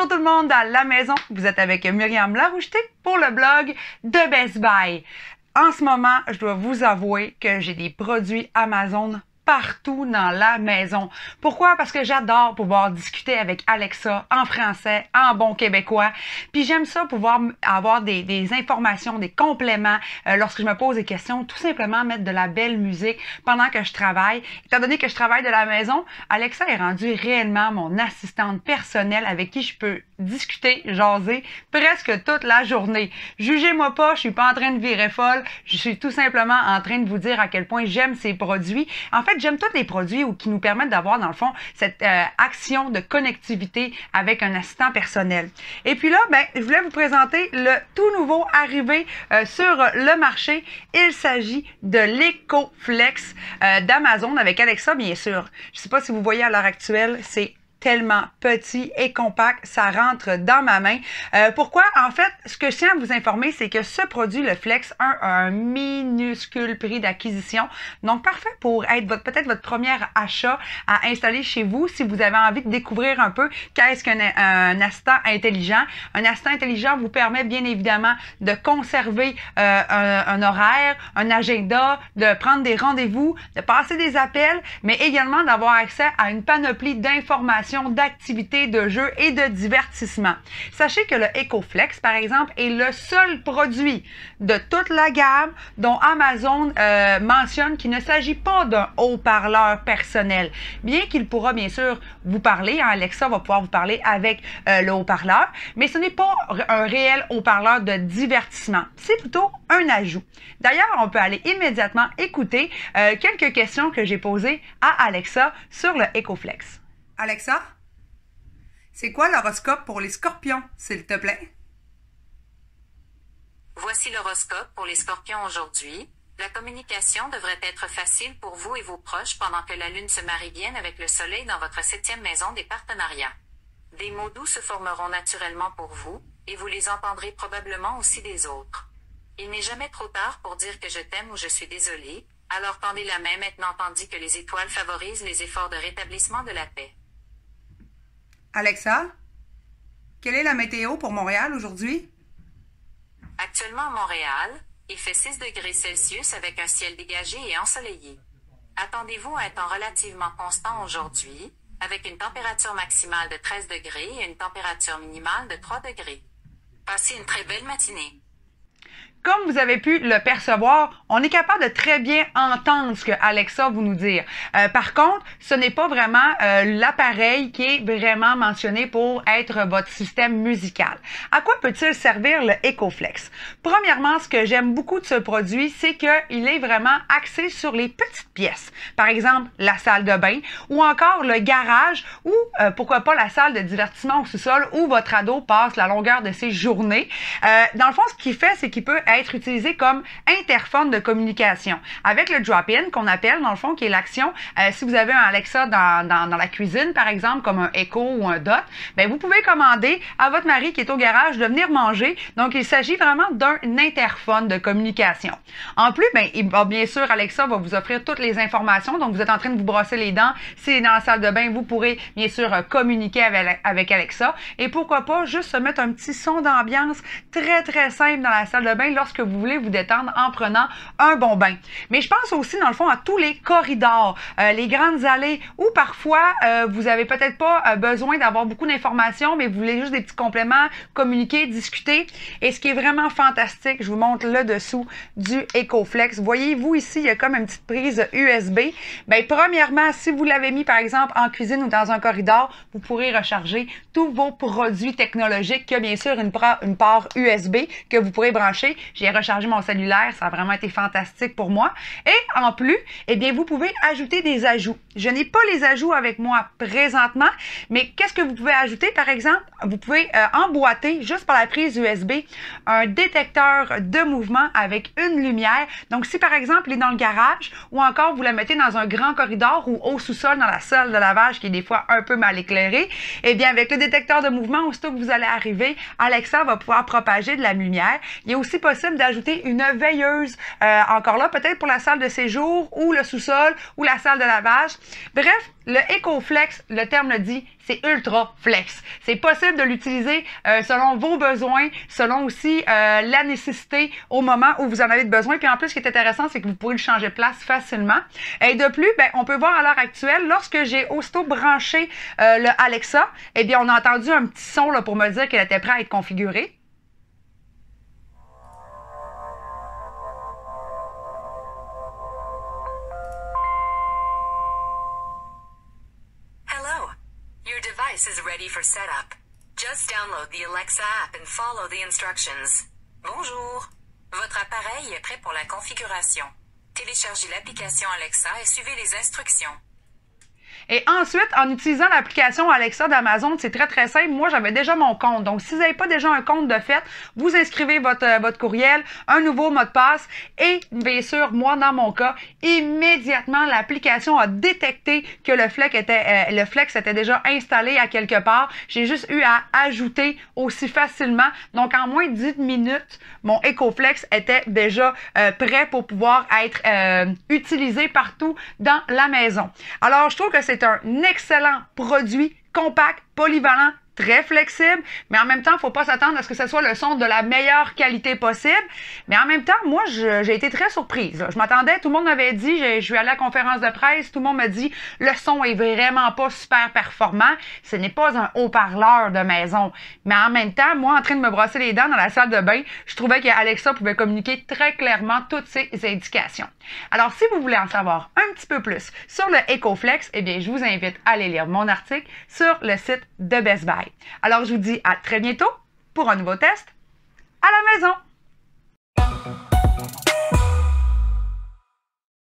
Bonjour tout le monde à la maison, vous êtes avec Myriam Laroucheté pour le blog de Best Buy. En ce moment, je dois vous avouer que j'ai des produits Amazon partout dans la maison. Pourquoi? Parce que j'adore pouvoir discuter avec Alexa en français, en bon québécois. Puis j'aime ça pouvoir avoir des informations, des compléments lorsque je me pose des questions. Tout simplement mettre de la belle musique pendant que je travaille. Étant donné que je travaille de la maison, Alexa est rendue réellement mon assistante personnelle avec qui je peux discuter, jaser presque toute la journée. Jugez-moi pas, je suis pas en train de virer folle. Je suis tout simplement en train de vous dire à quel point j'aime ces produits. En fait, j'aime tous les produits qui nous permettent d'avoir, dans le fond, cette action de connectivité avec un assistant personnel. Et puis là, je voulais vous présenter le tout nouveau arrivé sur le marché. Il s'agit de l'EcoFlex d'Amazon avec Alexa, bien sûr. Je ne sais pas si vous voyez à l'heure actuelle, c'est tellement petit et compact, ça rentre dans ma main. Pourquoi? En fait, ce que je tiens à vous informer, c'est que ce produit, le Flex 1, a un minuscule prix d'acquisition. Donc, parfait pour être peut-être votre premier achat à installer chez vous si vous avez envie de découvrir un peu qu'est-ce qu'un assistant intelligent. Un assistant intelligent vous permet bien évidemment de conserver un horaire, un agenda, de prendre des rendez-vous, de passer des appels, mais également d'avoir accès à une panoplie d'informations, d'activités, de jeux et de divertissement. Sachez que le EcoFlex, par exemple, est le seul produit de toute la gamme dont Amazon mentionne qu'il ne s'agit pas d'un haut-parleur personnel. Bien qu'il pourra bien sûr vous parler, Alexa va pouvoir vous parler avec le haut-parleur, mais ce n'est pas un réel haut-parleur de divertissement. C'est plutôt un ajout. D'ailleurs, on peut aller immédiatement écouter quelques questions que j'ai posées à Alexa sur le EcoFlex. Alexa, c'est quoi l'horoscope pour les scorpions, s'il te plaît? Voici l'horoscope pour les scorpions aujourd'hui. La communication devrait être facile pour vous et vos proches pendant que la lune se marie bien avec le soleil dans votre 7e maison des partenariats. Des mots doux se formeront naturellement pour vous, et vous les entendrez probablement aussi des autres. Il n'est jamais trop tard pour dire que je t'aime ou je suis désolé, alors tendez la main maintenant tandis que les étoiles favorisent les efforts de rétablissement de la paix. Alexa, quelle est la météo pour Montréal aujourd'hui? Actuellement à Montréal, il fait 6 degrés Celsius avec un ciel dégagé et ensoleillé. Attendez-vous à un temps relativement constant aujourd'hui, avec une température maximale de 13 degrés et une température minimale de 3 degrés. Passez une très belle matinée. Comme vous avez pu le percevoir, on est capable de très bien entendre ce que Alexa vous nous dire. Par contre, ce n'est pas vraiment l'appareil qui est vraiment mentionné pour être votre système musical. À quoi peut-il servir le EcoFlex? Premièrement, ce que j'aime beaucoup de ce produit, c'est qu'il est vraiment axé sur les petites pièces. Par exemple, la salle de bain ou encore le garage ou pourquoi pas la salle de divertissement au sous-sol où votre ado passe la longueur de ses journées. Dans le fond, ce qu'il fait, c'est qu'il peut être utilisé comme interphone de communication. Avec le drop-in qu'on appelle, dans le fond, qui est l'action, si vous avez un Alexa dans la cuisine, par exemple, comme un Echo ou un Dot, vous pouvez commander à votre mari qui est au garage de venir manger. Donc, il s'agit vraiment d'un interphone de communication. En plus, bien sûr, Alexa va vous offrir toutes les informations. Donc, vous êtes en train de vous brosser les dents. Si c'est dans la salle de bain, vous pourrez, bien sûr, communiquer avec Alexa. Et pourquoi pas juste se mettre un petit son d'ambiance très, très simple dans la salle de bain lorsque vous voulez vous détendre en prenant un bon bain. Mais je pense aussi, dans le fond, à tous les corridors, les grandes allées où parfois, vous avez peut-être pas besoin d'avoir beaucoup d'informations, mais vous voulez juste des petits compléments, communiquer, discuter. Et ce qui est vraiment fantastique, je vous montre le dessous du EcoFlex. Voyez-vous ici, il y a comme une petite prise USB. Premièrement, si vous l'avez mis, par exemple, en cuisine ou dans un corridor, vous pourrez recharger tous vos produits technologiques. Il y a bien sûr une part USB que vous pourrez brancher. J'ai rechargé mon cellulaire, ça a vraiment été fantastique pour moi. Et en plus, vous pouvez ajouter des ajouts. Je n'ai pas les ajouts avec moi présentement, mais qu'est-ce que vous pouvez ajouter? Par exemple, vous pouvez emboîter, juste par la prise USB, un détecteur de mouvement avec une lumière. Donc, si par exemple, il est dans le garage ou encore vous la mettez dans un grand corridor ou au sous-sol dans la salle de lavage qui est des fois un peu mal éclairée, avec le détecteur de mouvement, aussitôt que vous allez arriver, Alexa va pouvoir propager de la lumière. Il est aussi possible possible d'ajouter une veilleuse, encore là, peut-être pour la salle de séjour ou le sous-sol ou la salle de lavage. Bref, le EcoFlex, le terme le dit, c'est ultra flex. C'est possible de l'utiliser selon vos besoins, selon aussi la nécessité au moment où vous en avez besoin. Puis en plus, ce qui est intéressant, c'est que vous pouvez le changer de place facilement. Et de plus, ben, on peut voir à l'heure actuelle, lorsque j'ai aussitôt branché le Alexa, eh bien, on a entendu un petit son là, pour me dire qu'elle était prête à être configurée. Your device is ready for setup. Just download the Alexa app and follow the instructions. Bonjour. Votre appareil est prêt pour la configuration. Téléchargez l'application Alexa et suivez les instructions. Et ensuite, en utilisant l'application Alexa d'Amazon, c'est très, très simple. Moi, j'avais déjà mon compte. Donc, si vous n'avez pas déjà un compte de fait, vous inscrivez votre courriel, un nouveau mot de passe et, bien sûr, moi, dans mon cas, immédiatement, l'application a détecté que le Flex était déjà installé à quelque part. J'ai juste eu à ajouter aussi facilement. Donc, en moins de 10 minutes, mon EcoFlex était déjà prêt pour pouvoir être utilisé partout dans la maison. Alors, je trouve que c'est un excellent produit, compact, polyvalent, très flexible, mais en même temps, il ne faut pas s'attendre à ce que ce soit le son de la meilleure qualité possible. Mais en même temps, moi, j'ai été très surprise. Je m'attendais, tout le monde m'avait dit, je suis allée à la conférence de presse, tout le monde m'a dit, le son est vraiment pas super performant. Ce n'est pas un haut-parleur de maison. Mais en même temps, moi, en train de me brosser les dents dans la salle de bain, je trouvais qu'Alexa pouvait communiquer très clairement toutes ces indications. Alors, si vous voulez en savoir un petit peu plus sur le EcoFlex, eh bien, je vous invite à aller lire mon article sur le site de Best Buy. Alors, je vous dis à très bientôt pour un nouveau test à la maison.